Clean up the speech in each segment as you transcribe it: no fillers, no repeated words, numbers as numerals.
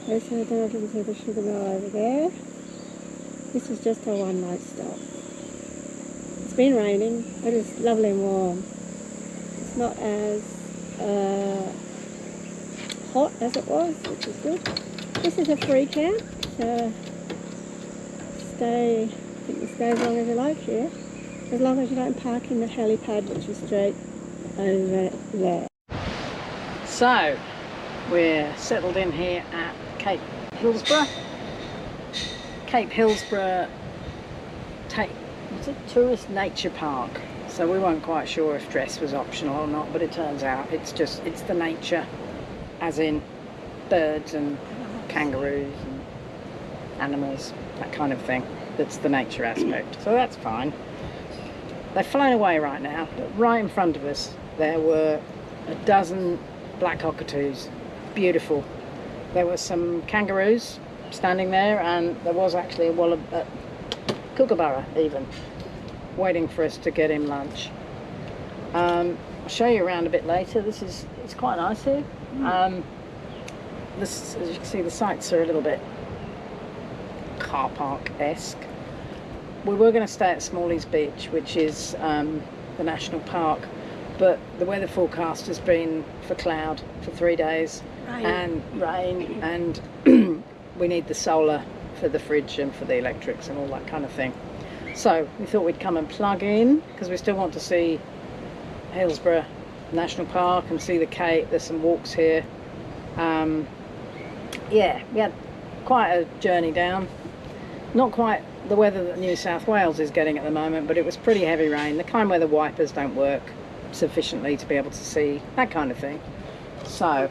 Okay, so I don't know if you can see the sugar mill over there. This is just a one night stop. It's been raining, but it's lovely and warm. It's not as hot as it was, which is good. This is a free camp, so you can stay as long as you like here, as long as you don't park in the helipad, which is straight over there. So we're settled in here at Cape Hillsborough. Cape Hillsborough it's a tourist nature park, so we weren't quite sure if dress was optional or not, but it turns out it's the nature, as in birds and kangaroos and animals, that kind of thing. That's the nature aspect, so that's fine. They've flown away right now, but right in front of us there were a dozen black cockatoos. Beautiful. There were some kangaroos standing there, and there was actually a kookaburra even waiting for us to get him lunch. I'll show you around a bit later. It's quite nice here. As you can see, the sights are a little bit car park-esque. We were going to stay at Smalley's Beach, which is the national park, but the weather forecast has been for cloud for 3 days and rain, and we need the solar for the fridge and for the electrics and all that kind of thing. So we thought we'd come and plug in, because we still want to see Hillsborough National Park and see the Cape. There's some walks here. Yeah, we had quite a journey down. Not quite the weather that New South Wales is getting at the moment, but it was pretty heavy rain, the kind where the wipers don't work sufficiently to be able to see, that kind of thing. So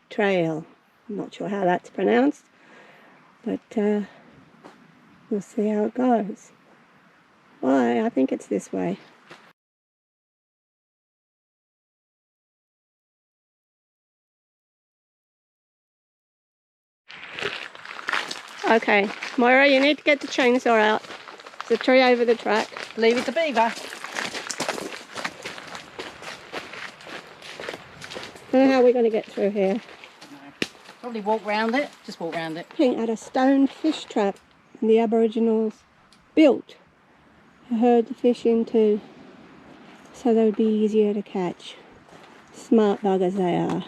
Trail. I'm not sure how that's pronounced, but we'll see how it goes. Why? I think it's this way. Okay, Moira, you need to get the chainsaw out. There's a tree over the track. leave it to Beaver. I don't know how we're going to get through here. Probably walk round it, just walk round it. Looking at a stone fish trap the Aboriginals built to herd the fish into, so they would be easier to catch. Smart buggers they are.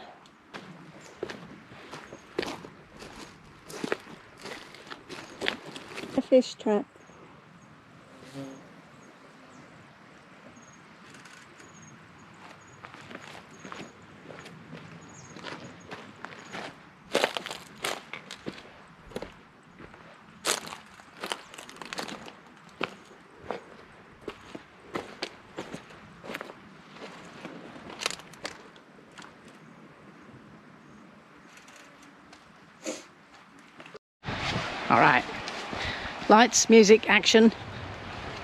A fish trap. All right, lights, music, action.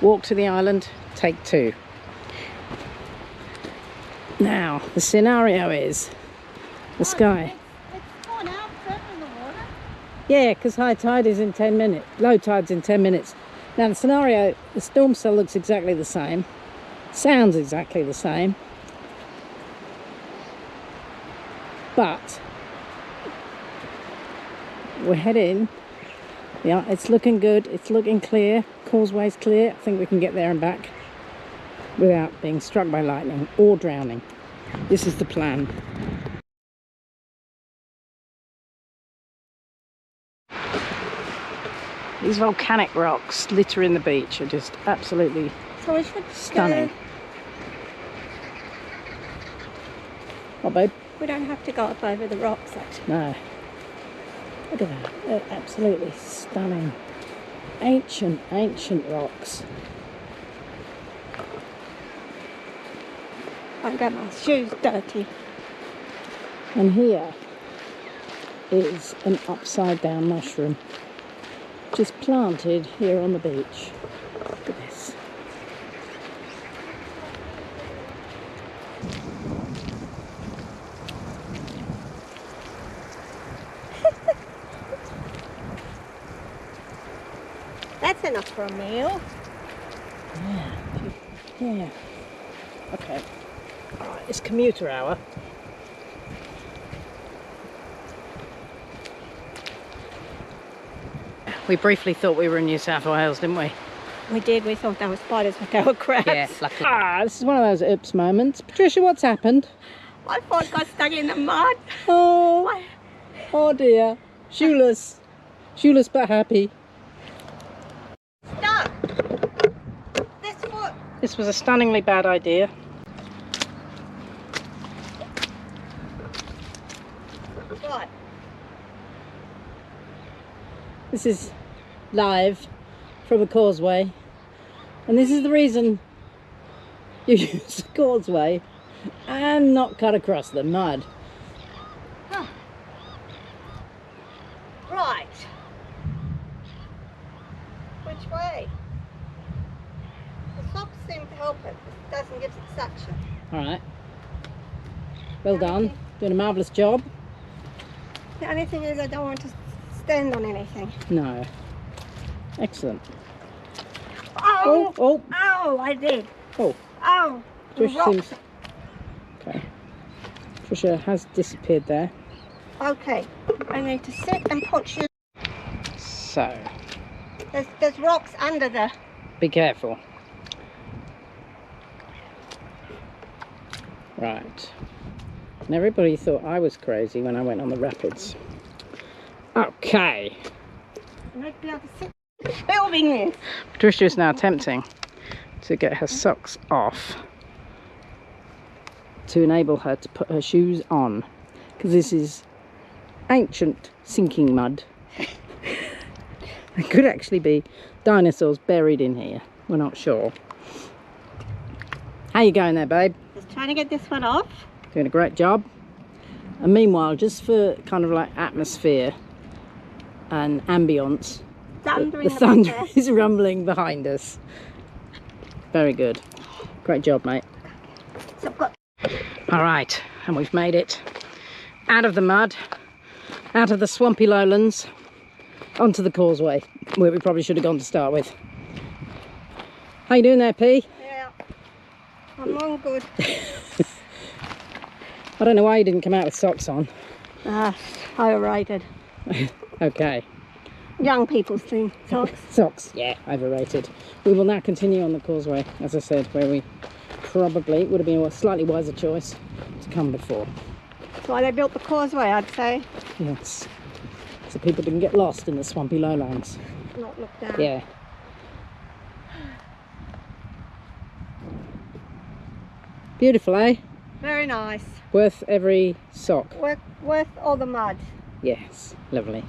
Walk to the island, take 2. Now, the scenario is the sky. It's gone out, in the water. Yeah, because high tide is in 10 minutes, low tide's in 10 minutes. Now the scenario, the storm cell looks exactly the same, sounds exactly the same, but we're heading. Yeah, it's looking good, it's looking clear, causeway's clear. I think we can get there and back without being struck by lightning or drowning. This is the plan. These volcanic rocks littering the beach are just absolutely stunning. What, babe? We don't have to go up over the rocks actually. No. Look at that. They're absolutely stunning. Ancient, ancient rocks. I've got my shoes dirty. And here is an upside down mushroom just planted here on the beach. Look at this. That's enough for a meal. Yeah. Okay. Alright, it's commuter hour. We briefly thought we were in New South Wales, didn't we? We did, we thought that was spiders, but they were crabs. Yeah, luckily. This is one of those oops moments. Patricia, what's happened? My foot got stuck in the mud. Oh, oh dear. Shoeless. Shoeless but happy. Stuck! This foot! This was a stunningly bad idea. What? This is live from a causeway, and this is the reason you use the causeway and not cut across the mud. Huh. Right. Which way? The socks seem to help it. It doesn't give it suction. Alright. Well done. Doing a marvellous job. The only thing is I don't want to stand on anything. No. Excellent. Oh! Oh! Oh, I did. Oh! Oh! Trish rocks. seems... Okay. Trisha has disappeared there. Okay. I need to sit and put you... So, There's rocks under the... be careful. Right. And everybody thought I was crazy when I went on the rapids. Okay. I might be able to sit filming this. Patricia is now attempting to get her socks off to enable her to put her shoes on, because this is ancient sinking mud. There could actually be dinosaurs buried in here. We're not sure. How you going there, babe? Just trying to get this one off. Doing a great job. And meanwhile, just for kind of like atmosphere and ambience, Thunder the thunder is rumbling behind us. Very good. Great job, mate. So I've got... All right, and we've made it out of the mud, out of the swampy lowlands, onto the causeway, where we probably should have gone to start with. How you doing there, P? Yeah. I'm all good. I don't know why you didn't come out with socks on. Ah, overrated. Okay. Young people's thing, socks. Socks, yeah, overrated. We will now continue on the causeway, as I said, where we probably would have been a slightly wiser choice to come before. That's why they built the causeway, I'd say. Yes. So people didn't get lost in the swampy lowlands. Not look down. Yeah. Beautiful, eh? Very nice. Worth every sock. Worth all the mud. Yes, lovely.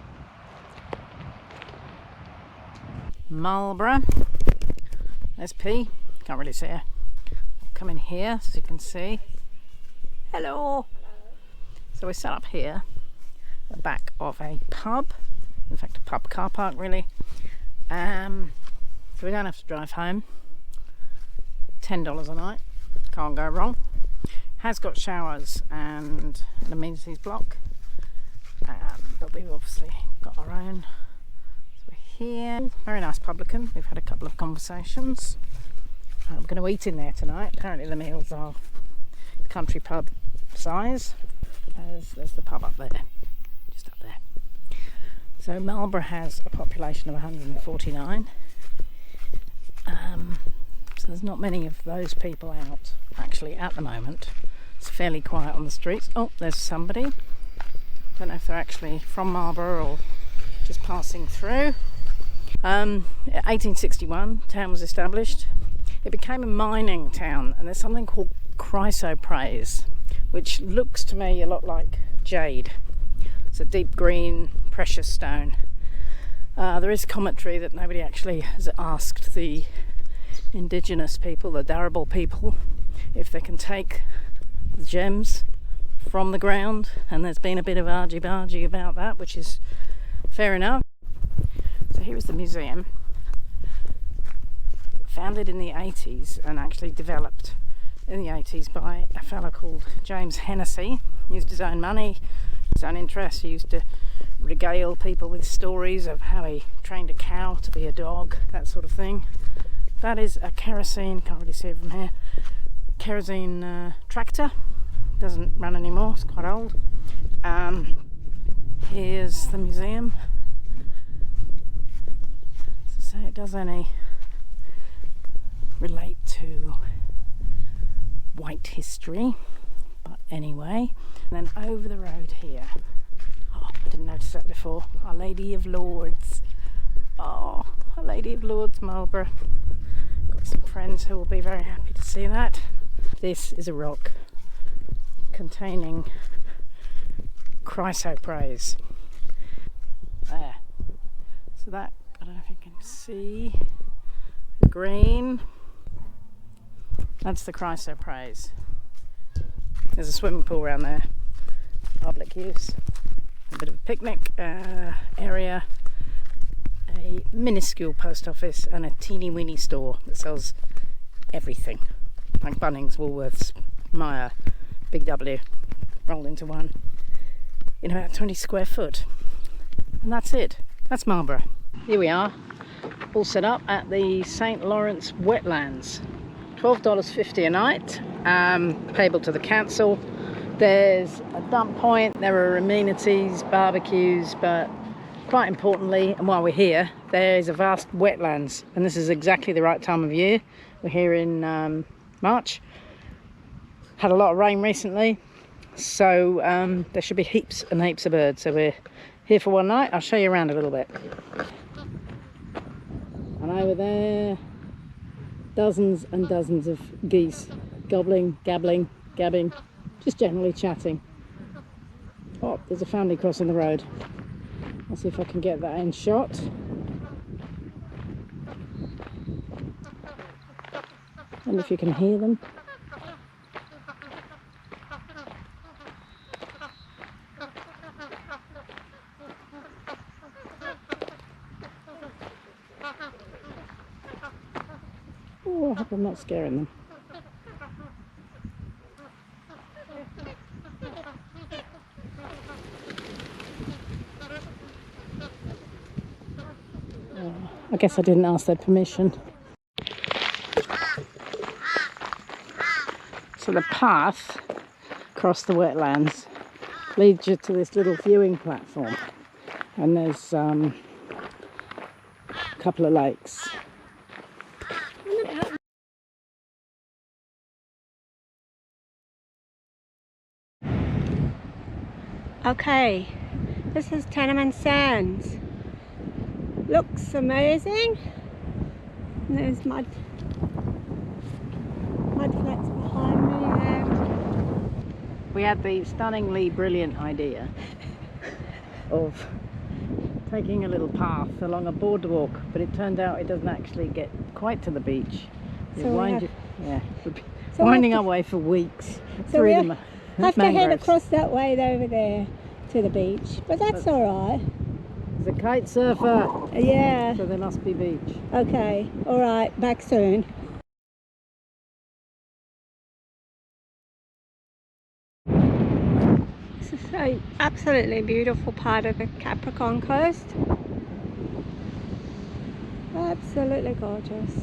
Marlborough. There's P. Can't really see her. I'll come in here so you can see. Hello. So we're set up here at the back of a pub. In fact, a pub car park, really. So we don't have to drive home. $10 a night. Can't go wrong. Has got showers and an amenities block. But we've obviously got our own. So we're here. Very nice publican. We've had a couple of conversations. We're going to eat in there tonight. Apparently the meals are country pub size. There's the pub up there. Just up there. So Marlborough has a population of 149. So there's not many of those people out actually at the moment. It's fairly quiet on the streets. Oh, there's somebody. Don't know if they're actually from Marlborough or just passing through. 1861, town was established. It became a mining town, and there's something called chrysoprase, which looks to me a lot like jade. It's a deep green precious stone. There is commentary that nobody actually has asked the indigenous people, the Darable people, if they can take the gems from the ground, and there's been a bit of argy-bargy about that, which is fair enough. So here is the museum, founded in the 80s and actually developed in the 80s by a fellow called James Hennessy. He used his own money, his own interests. He used to regale people with stories of how he trained a cow to be a dog, that sort of thing. That is a kerosene, can't really see it from here, kerosene tractor. Doesn't run anymore, it's quite old. Here's the museum. As I say, it does only relate to white history, but anyway. And then over the road here, oh, I didn't notice that before, Our Lady of Lourdes. Oh, Our Lady of Lourdes, Marlborough. Got some friends who will be very happy to see that. This is a rock containing chrysoprase. There. So that, I don't know if you can see the green. That's the chrysoprase. There's a swimming pool around there, public use. A bit of a picnic area, a minuscule post office, and a teeny weeny store that sells everything, like Bunnings, Woolworths, Myer, Big W, rolled into one, in about 20 square foot. And that's it. That's Marlborough. Here we are, all set up at the St. Lawrence Wetlands. $12.50 a night, payable to the council. There's a dump point, there are amenities, barbecues, but quite importantly, and while we're here, there is a vast wetlands, and this is exactly the right time of year. We're here in March. Had a lot of rain recently, so there should be heaps and heaps of birds. So we're here for one night. I'll show you around a little bit. And over there, dozens and dozens of geese, gobbling, gabbling, gabbing, just generally chatting. Oh, there's a family crossing the road. I'll see if I can get that in shot. And if you can hear them. Oh, I hope I'm not scaring them. Oh, I guess I didn't ask their permission. So the path across the wetlands leads you to this little viewing platform, and there's a couple of lakes. Okay, this is Tannum Sands. Looks amazing. And there's mud flats behind me. And We had the stunningly brilliant idea of taking a little path along a boardwalk, but it turned out it doesn't actually get quite to the beach. So we Winding our way for weeks through the have to head mangroves. across that way over there to the beach, but that's all right. There's a kite surfer, Yeah. so there must be beach. Okay. All right. Back soon. This is an absolutely beautiful part of the Capricorn coast. Absolutely gorgeous.